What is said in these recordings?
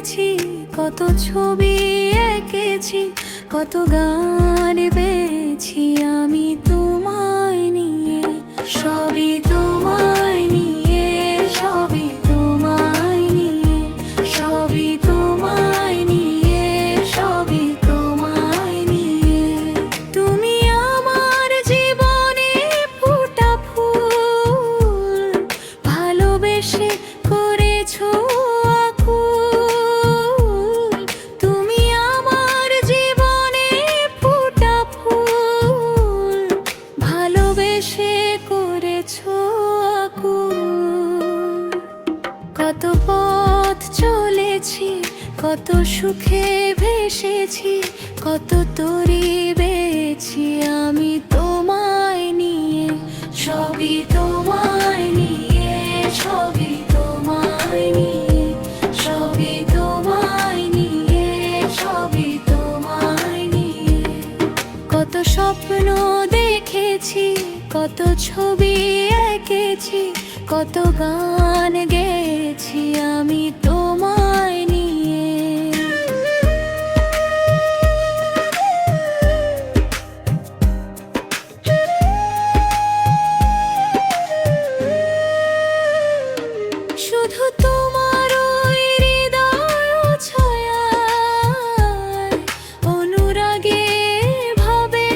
করেছি, কত ছবি এঁকেছি, কত গান পেয়েছি আমি তোমায় নিয়ে। সবই তোমায় নিয়ে, সবই তোমায় নিয়ে, সবই তোমায় নিয়ে, সবই তোমায় নিয়ে। তুমি আমার জীবনে ফোটা ফুল, ভালোবেসে করেছো আকুল। তুমি আমার জীবনে ফোটা ফুল, ভালোবেসে করেছো আকুল। কত পথ চলেছি, কত সুখে ভেসেছি, কত তরি বেয়েছি আমি তোমায় নিয়ে। সবই তোমায় নিয়ে, সবই তোমায় নিয়ে, সবই তোমায় নিয়ে, সবই তোমায় নিয়ে। কত স্বপ্ন দেখেছি, কত ছবি এঁকেছি, কত গান গেয়েছি আমি তোমায় নিয়ে। শুধু তোমার ওই হৃদয় ছায়ায়, অনুরাগে ভাবে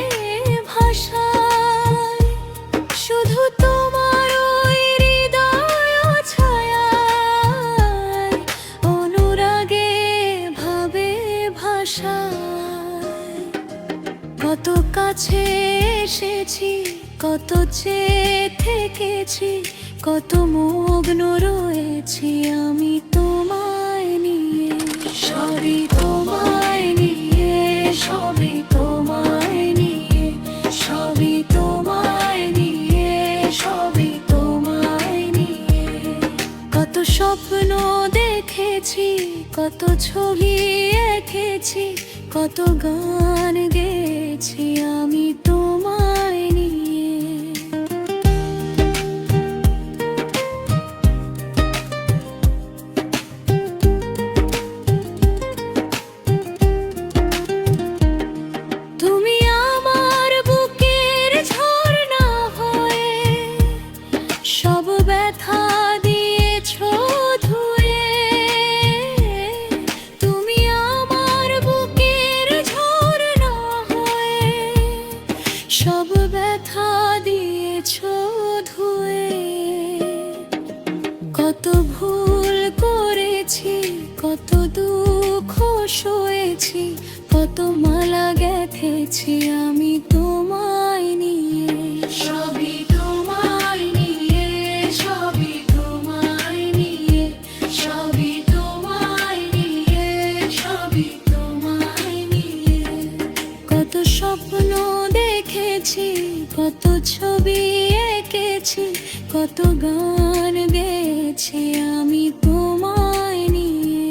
ভাষায়। শুধু তোমার ওই হৃদয় ছায়ায়, অনুরাগে ভাবে ভাষায়। কত কাছে এসেছি, কত চেয়ে থেকেছি, কত মগ্ন রয়েছি আমি তোমায় নিয়ে। সবই তোমায় নিয়ে, সবই তোমায় নিয়ে, সবই তোমায় নিয়ে, সবই তোমায় নিয়ে। কত স্বপ্ন দেখেছি, কত ছবি এঁকেছি, কত গান গেয়েছি আমি তোমায় নিয়ে। তুমি আমার বুকের ঝর্ণা হয়ে, সব ব্যথা দিয়েছো ধুয়ে। তুমি আমার বুকের ঝর্ণা হয়ে, সব ব্যথা দিয়েছো ধুয়ে। কত ভুল করেছি, কত দুঃখ সয়েছি, কত মালা গেঁথেছি আমি তোমায় নিয়ে। সবই তোমায় নিয়ে, সবই তোমায় নিয়ে, সবই তোমায় নিয়ে, সবই তোমায় নিয়ে। কত স্বপ্ন দেখেছি, কত ছবি এঁকেছি, কত গান গেয়েছি আমি তোমায় নিয়ে।